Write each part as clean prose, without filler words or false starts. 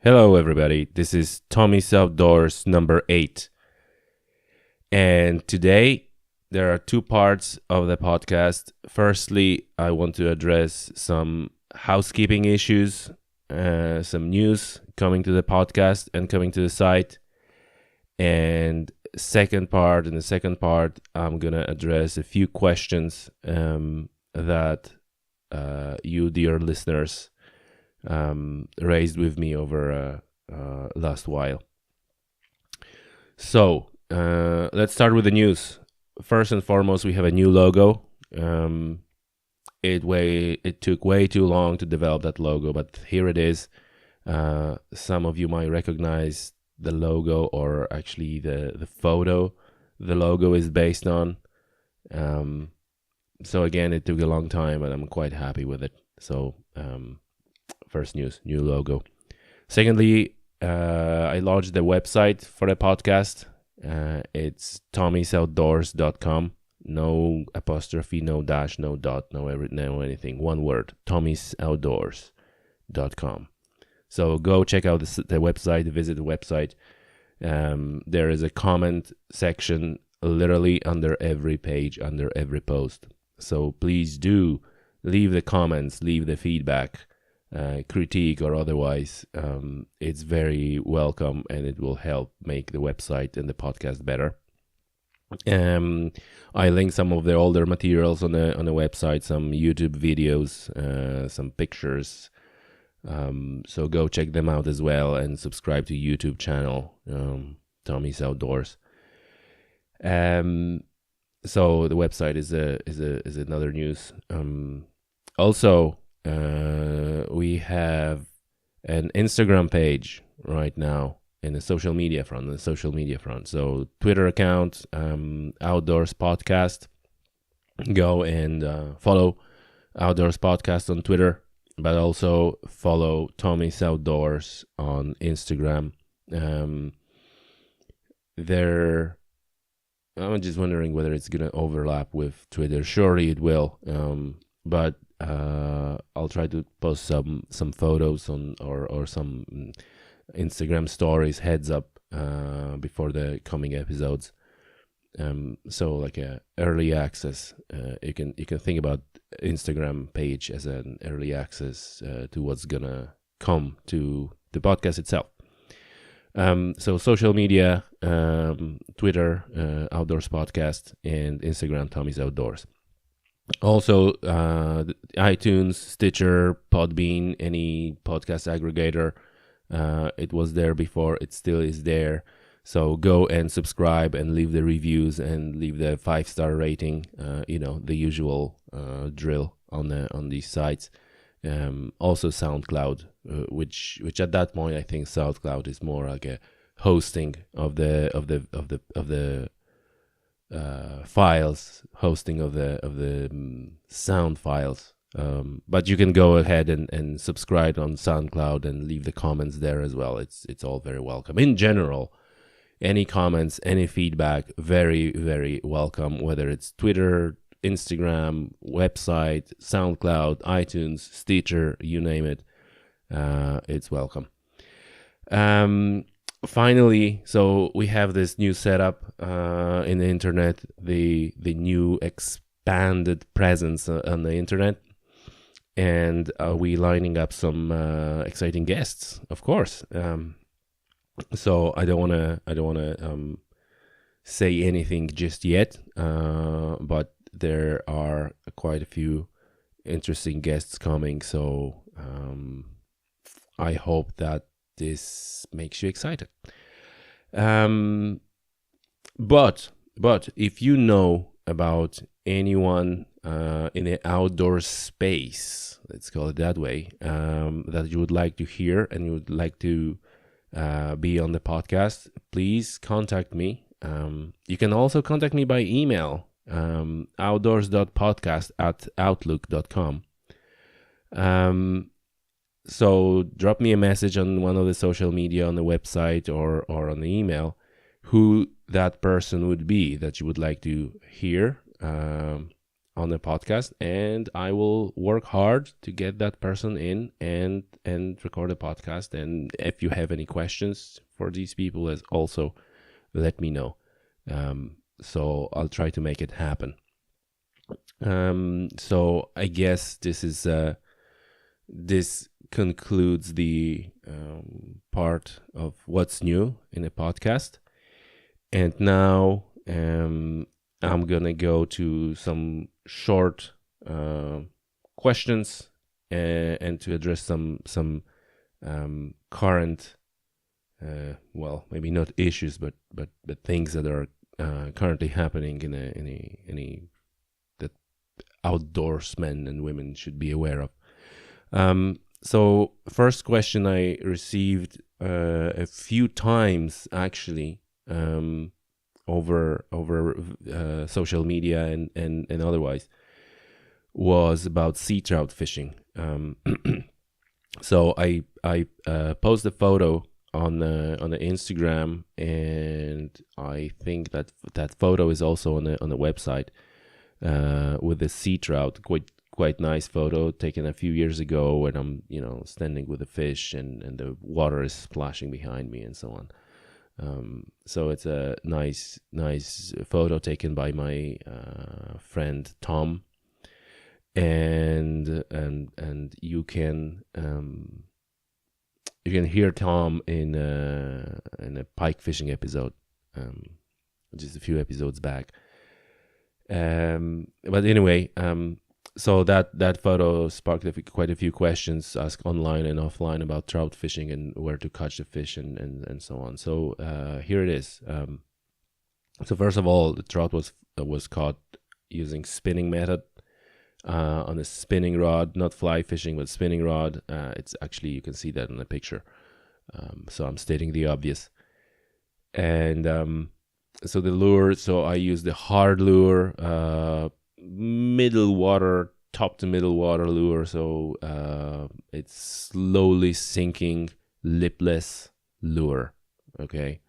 Hello, everybody. This is Tommy's Outdoors number 8. And today, there are two parts of the podcast. Firstly, I want to address some housekeeping issues, some news coming to the podcast and coming to the site. And in the second part, I'm going to address a few questions that you, dear listeners, raised with me over last while. So let's start with the news. First and foremost, we have a new logo. It took way too long to develop that logo, but here it is. Some of you might recognize the logo, or actually the photo the logo is based on. So again, it took a long time, but I'm quite happy with it. So first news, new logo. Secondly, I launched the website for the podcast. It's tommysoutdoors.com. No apostrophe, no dash, no dot, no anything. One word, tommysoutdoors.com. So go check out the website, visit the website. There is a comment section literally under every page, under every post. So please do leave the comments, leave the feedback. Critique or otherwise, it's very welcome, and it will help make the website and the podcast better. I link some of the older materials on the website, some YouTube videos, some pictures. So go check them out as well, and subscribe to YouTube channel, Tommy's Outdoors. So the website is another news. Also. We have an Instagram page right now in the social media front. So Twitter account, Outdoors Podcast. Go and follow Outdoors Podcast on Twitter, but also follow Tommy's Outdoors on Instagram. I'm just wondering whether it's gonna overlap with Twitter. Surely it will, but I'll try to post some photos on or some Instagram stories heads up before the coming episodes. So like a early access. You can think about Instagram page as an early access to what's gonna come to the podcast itself. So social media, Twitter, Outdoors Podcast, and Instagram, Tommy's Outdoors. Also, iTunes, Stitcher, PodBean, any podcast aggregator. It was there before. It still is there. So go and subscribe and leave the reviews and leave the 5-star rating. The usual drill on these sites. Also SoundCloud, which at that point I think SoundCloud is more like a hosting of the files, hosting of the sound files. But you can go ahead and subscribe on SoundCloud and leave the comments there as well. It's all very welcome. In general, any comments, any feedback, very, very welcome, whether it's Twitter, Instagram, website, SoundCloud, iTunes, Stitcher, you name it. It's welcome. Finally, so we have this new setup in the internet, the new expanded presence on the internet, and we lining up some exciting guests, of course. So I don't wanna say anything just yet, but there are quite a few interesting guests coming. So I hope that this makes you excited. But if you know about anyone in the outdoor space, let's call it that way, that you would like to hear and you would like to be on the podcast, please contact me. You can also contact me by email, outdoors.podcast@outlook.com. So drop me a message on one of the social media, on the website, or on the email, who that person would be that you would like to hear on the podcast, and I will work hard to get that person in and record a podcast. And if you have any questions for these people, as also let me know. So I'll try to make it happen. So I guess this concludes the part of what's new in a podcast. And now I'm gonna go to some short questions and to address some current, well, maybe not issues, but things that are currently happening in any that outdoorsmen and women should be aware of. So first question I received a few times actually over social media and otherwise was about sea trout fishing. So I posted a photo on the Instagram, and I think that photo is also on the website with the sea trout. Quite nice photo taken a few years ago when I'm standing with a fish and the water is splashing behind me and so on. So it's a nice photo taken by my friend Tom, and you can hear Tom in a pike fishing episode, just a few episodes back. But anyway, so that photo sparked quite a few questions asked online and offline about trout fishing and where to catch the fish and so on. So here it is. So first of all, the trout was caught using spinning method on a spinning rod, not fly fishing, but spinning rod. It's actually, you can see that in the picture. So I'm stating the obvious. And so the lure, so I used the hard lure, middle water, top to middle water lure. So it's slowly sinking lipless lure. Okay.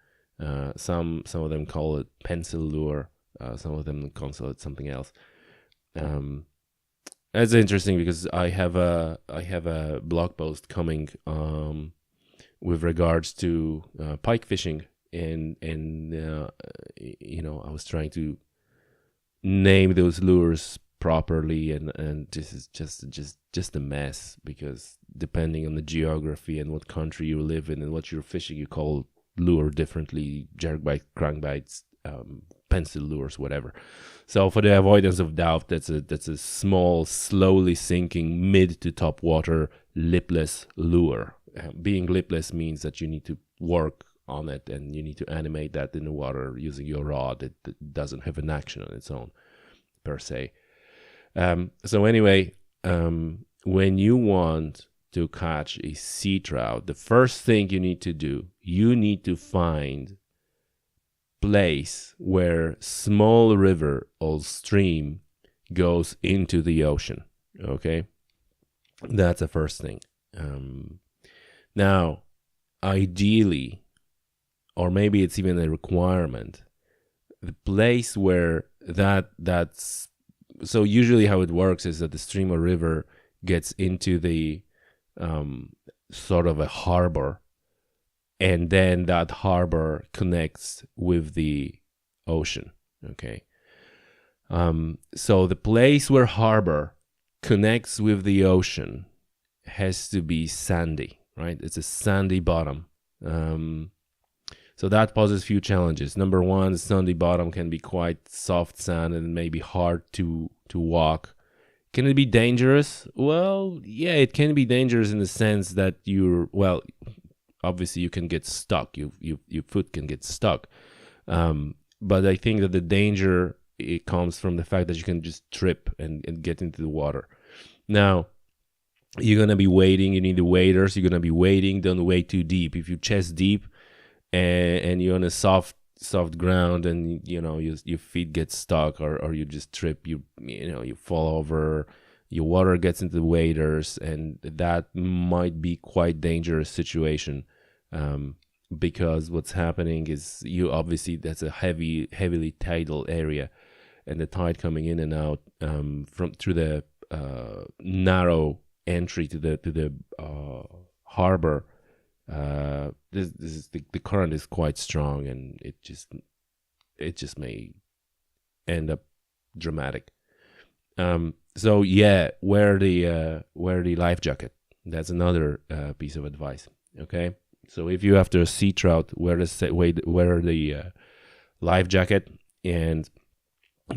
Some of them call it pencil lure. Some of them call it something else. That's interesting because I have a blog post coming with regards to pike fishing, and I was trying to name those lures properly, and this is just a mess, because depending on the geography and what country you live in and what you're fishing, you call lure differently: jerkbait, crankbaits, pencil lures, whatever. So for the avoidance of doubt, that's a small, slowly sinking mid to top water lipless lure. Being lipless means that you need to work on it and you need to animate that in the water using your rod. It doesn't have an action on its own per se. So anyway, when you want to catch a sea trout, the first thing you need to do, you need to find place where small river or stream goes into the ocean. Okay, that's the first thing. Now, ideally, or maybe it's even a requirement, the place where that's so usually how it works is that the stream or river gets into the sort of a harbor, and then that harbor connects with the ocean. Okay. So the place where harbor connects with the ocean has to be sandy, right? It's a sandy bottom. So that poses a few challenges. Number one, the sandy bottom can be quite soft sand and maybe hard to walk. Can it be dangerous? Well, yeah, it can be dangerous in the sense that obviously you can get stuck. Your foot can get stuck. But I think that the danger, it comes from the fact that you can just trip and get into the water. Now, you're going to be wading. You need the waders. You're going to be wading. Don't wade too deep. If you chest deep and you're on a soft ground and your feet get stuck or you just trip, you fall over, your water gets into the waders, and that might be quite dangerous situation, because what's happening is that's a heavily tidal area, and the tide coming in and out from through the narrow entry to the harbor. This is the current is quite strong, and it just may end up dramatic. So yeah, wear the life jacket. That's another piece of advice. Okay, so if you after a sea trout, wear the life jacket and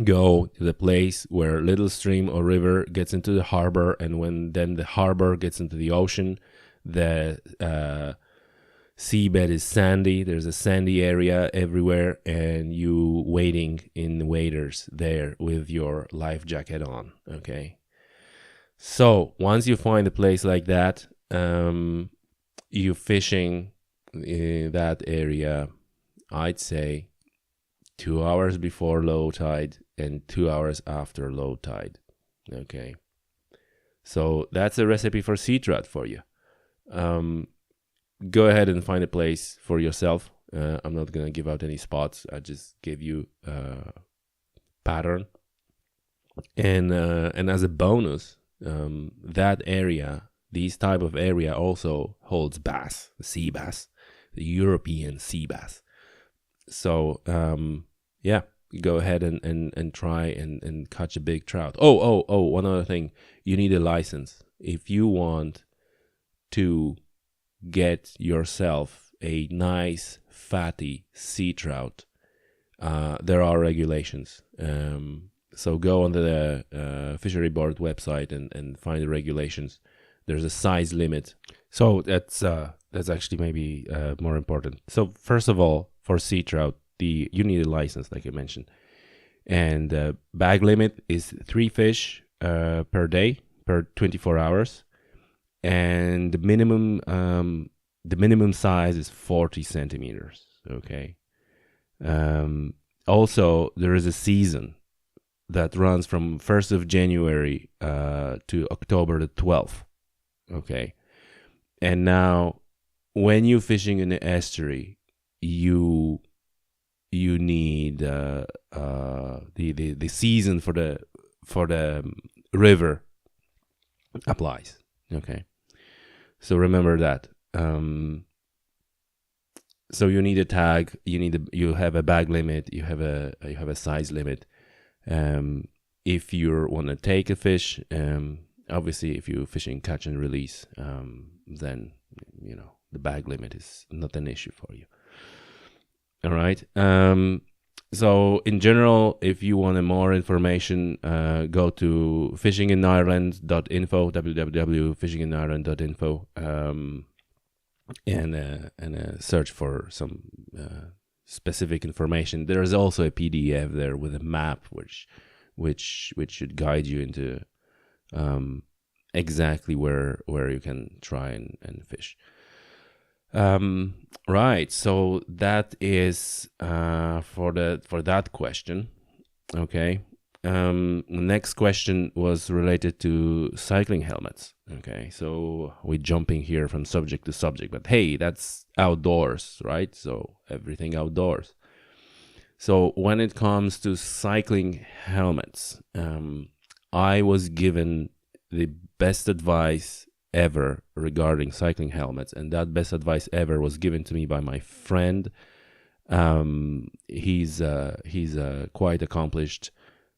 go to the place where little stream or river gets into the harbor, and when then the harbor gets into the ocean, the seabed is sandy. There's a sandy area everywhere, and you waiting in the waders there with your life jacket on. Okay, so once you find a place like that, you fishing in that area, I'd say 2 hours before low tide and 2 hours after low tide. Okay, so that's a recipe for sea trout for you. Go ahead and find a place for yourself. I'm not gonna give out any spots. I just gave you a pattern, and as a bonus, that area, these type of area, also holds bass, the sea bass, the European sea bass. So yeah, go ahead and try and catch a big trout. Oh, one other thing, you need a license if you want to get yourself a nice fatty sea trout. There are regulations, so go on the fishery board website and find the regulations. There's a size limit, so that's actually maybe more important. So first of all, for sea trout, you need a license, like I mentioned, and bag limit is 3 fish per day per 24 hours. And the minimum size is 40 centimeters. Okay. Also, there is a season that runs from 1st of January to October the 12th. Okay. And now, when you're fishing in the estuary, you need the season for the river applies. Okay. So remember that. So you need a tag. You have a bag limit. You have a size limit. If you want to take a fish, obviously, if you're fishing catch and release, then the bag limit is not an issue for you. All right. So in general, if you want more information, go to fishinginireland.info, www.fishinginireland.info, and search for some specific information. There is also a PDF there with a map, which should guide you into exactly where you can try and fish. Right, so that is for that question. Okay. Next question was related to cycling helmets. Okay, so we're jumping here from subject to subject, but hey, that's outdoors, right? So everything outdoors. So when it comes to cycling helmets, I was given the best advice ever regarding cycling helmets, and that best advice ever was given to me by my friend. He's a quite accomplished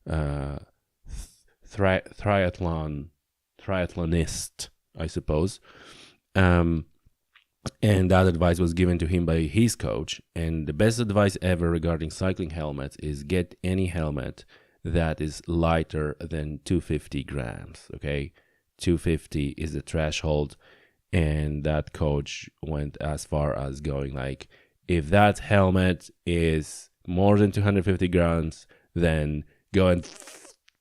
triathlonist, I suppose, and that advice was given to him by his coach. And the best advice ever regarding cycling helmets is get any helmet that is lighter than 250 grams. Okay, 250 is the threshold, and that coach went as far as going like, if that helmet is more than 250 grams, then go and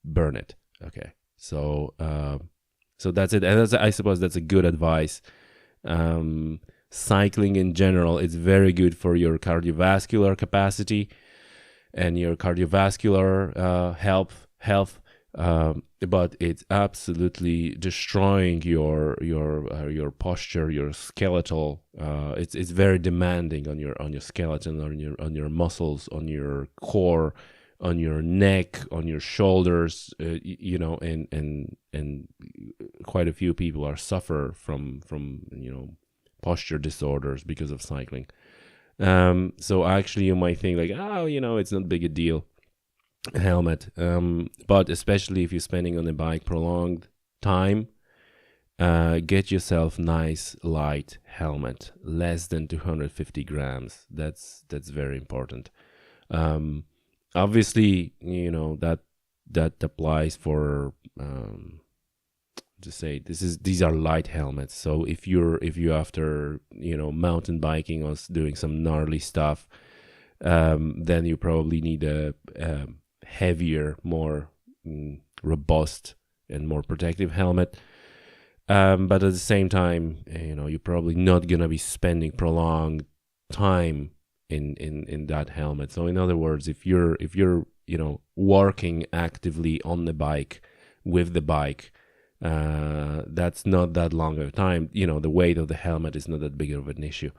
burn it. Okay, so that's it, and I suppose that's a good advice. Cycling in general is very good for your cardiovascular capacity and your cardiovascular health, but it's absolutely destroying your posture, your skeletal. It's very demanding on your skeleton, on your muscles, on your core. on your neck, on your shoulders, and quite a few people are suffer from posture disorders because of cycling. So actually you might think like, it's not big a deal, a helmet, but especially if you're spending on the bike prolonged time, get yourself nice light helmet, less than 250 grams. That's very important. Obviously, that applies for to say these are light helmets. So if you after mountain biking or doing some gnarly stuff, then you probably need a heavier, more robust and more protective helmet. But at the same time, you're probably not gonna be spending prolonged time in that helmet. So in other words, if you're working actively on the bike, with the bike, that's not that long of a time. The weight of the helmet is not that big of an issue.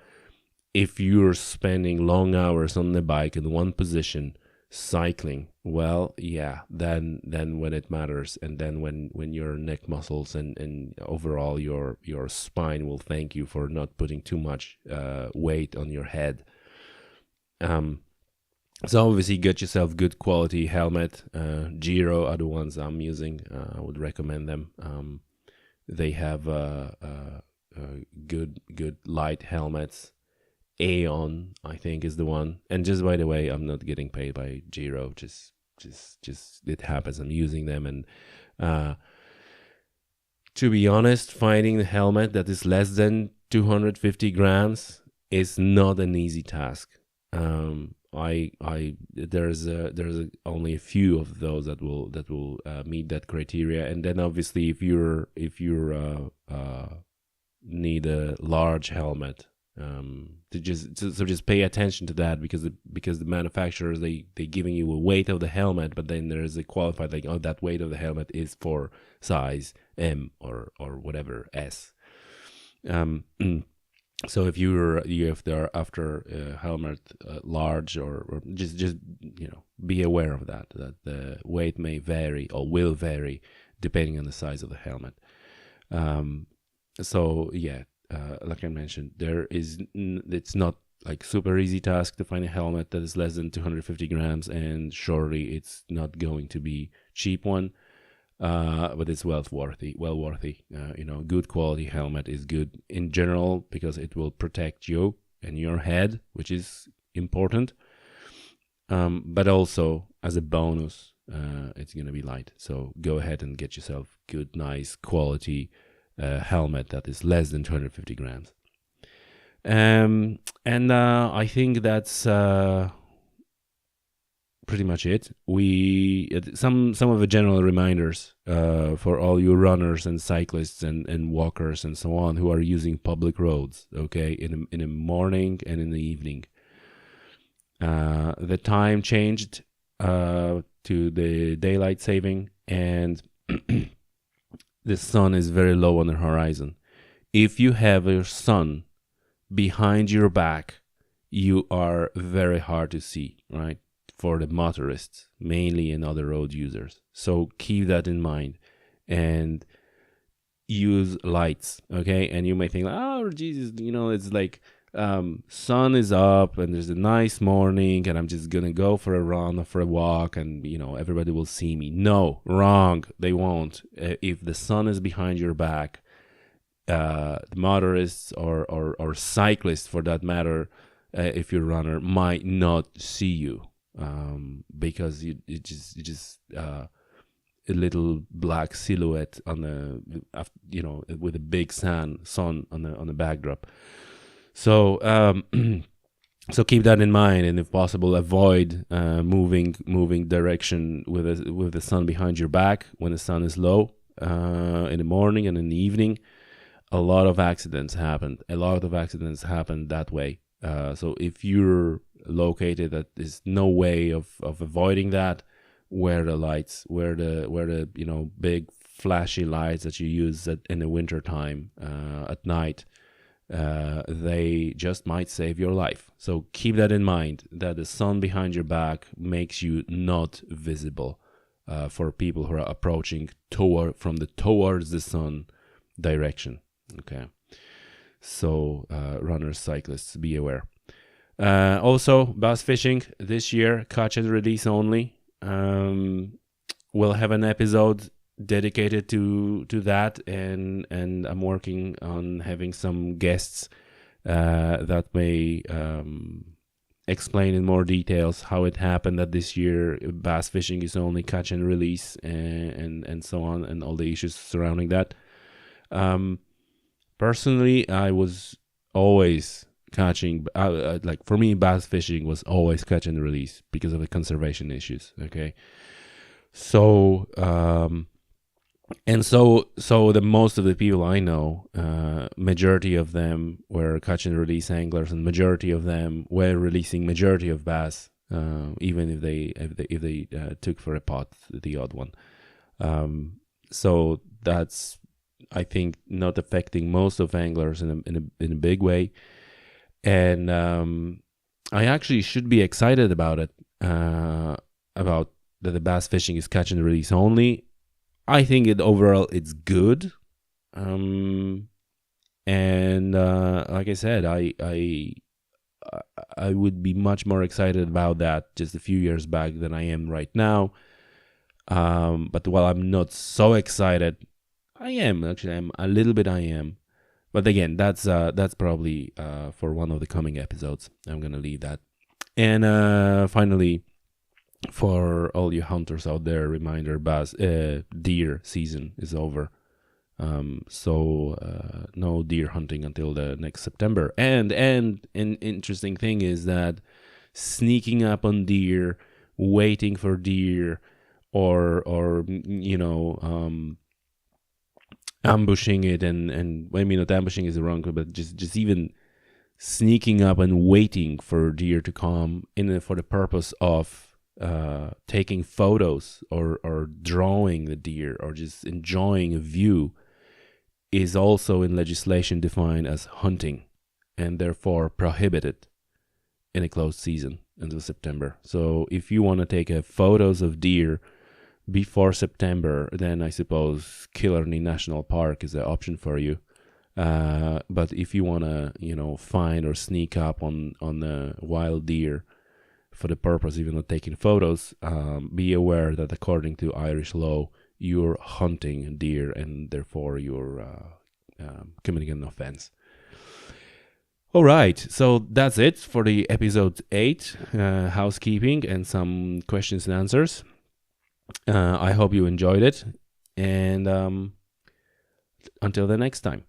If you're spending long hours on the bike in one position cycling, well, yeah, then when it matters, and then when your neck muscles and overall your spine will thank you for not putting too much weight on your head. So obviously get yourself good quality helmet. Giro are the ones I'm using. I would recommend them. They have good light helmets. Aeon, I think, is the one. And just by the way, I'm not getting paid by Giro. Just it happens. I'm using them, and to be honest, finding the helmet that is less than 250 grams is not an easy task. There's only a few of those that will meet that criteria, and then obviously if you're need a large helmet, just pay attention to that, because the manufacturers they giving you a weight of the helmet, but then there's a qualified like, oh, that weight of the helmet is for size M or whatever S. So if they're after a helmet large, or just be aware of that the weight may vary or will vary depending on the size of the helmet. So yeah, like I mentioned, it's not like super easy task to find a helmet that is less than 250 grams, and surely it's not going to be cheap one. But it's well worthy. Good quality helmet is good in general because it will protect you and your head, which is important. But also as a bonus, it's gonna be light. So go ahead and get yourself good, nice quality helmet that is less than 250 grams. And I think that's pretty much it. Some of the general reminders for all you runners and cyclists and walkers and so on who are using public roads, okay, in the morning and in the evening. The time changed to the daylight saving, and the sun is very low on the horizon. If you have your sun behind your back, you are very hard to see, right? For the motorists mainly and other road users. So keep that in mind and use lights, okay? And you may think, oh Jesus, it's like sun is up and there's a nice morning and I'm just gonna go for a run or for a walk and everybody will see me. No, wrong, they won't. If the sun is behind your back, the motorists or cyclists for that matter, if you're a runner, might not see you. Because you just a little black silhouette on the with a big sun on the backdrop. So so keep that in mind, and if possible, avoid moving direction with the sun behind your back when the sun is low in the morning and in the evening. A lot of accidents happen. That way. So if you're located that there's no way of avoiding that, wear the lights, wear the big flashy lights that you use in the winter time at night, they just might save your life. So keep that in mind, that the sun behind your back makes you not visible for people who are approaching towards the sun direction. Okay, so runners, cyclists, be aware. Also, bass fishing this year, catch and release only. We'll have an episode dedicated to that, and I'm working on having some guests that may explain in more details how it happened that this year bass fishing is only catch and release, and so on, and all the issues surrounding that. Personally, I was always catching, like for me, bass fishing was always catch and release because of the conservation issues. Okay, so the most of the people I know, majority of them were catch and release anglers, and majority of them were releasing majority of bass, even if they took for a pot the odd one. So that's, I think, not affecting most of anglers in a big way, and I actually should be excited about it, about that the bass fishing is catch and release only. I think overall it's good, and like I said, I would be much more excited about that just a few years back than I am right now. But while I'm not so excited, I'm a little bit. But again, that's probably for one of the coming episodes. I'm gonna leave that. And finally, for all you hunters out there, reminder: deer season is over. So no deer hunting until the next September. And an interesting thing is that sneaking up on deer, waiting for deer, or ambushing it, and I mean, not ambushing is the wrong word, but just even sneaking up and waiting for deer to come in for the purpose of taking photos or drawing the deer or just enjoying a view is also in legislation defined as hunting, and therefore prohibited in a closed season until September. So if you want to take photos of deer before September, then I suppose Killarney National Park is an option for you. But if you want to, find or sneak up on the wild deer for the purpose even of taking photos, be aware that according to Irish law, you're hunting deer, and therefore you're committing an offense. All right, so that's it for the episode 8, housekeeping and some questions and answers. I hope you enjoyed it, and until the next time.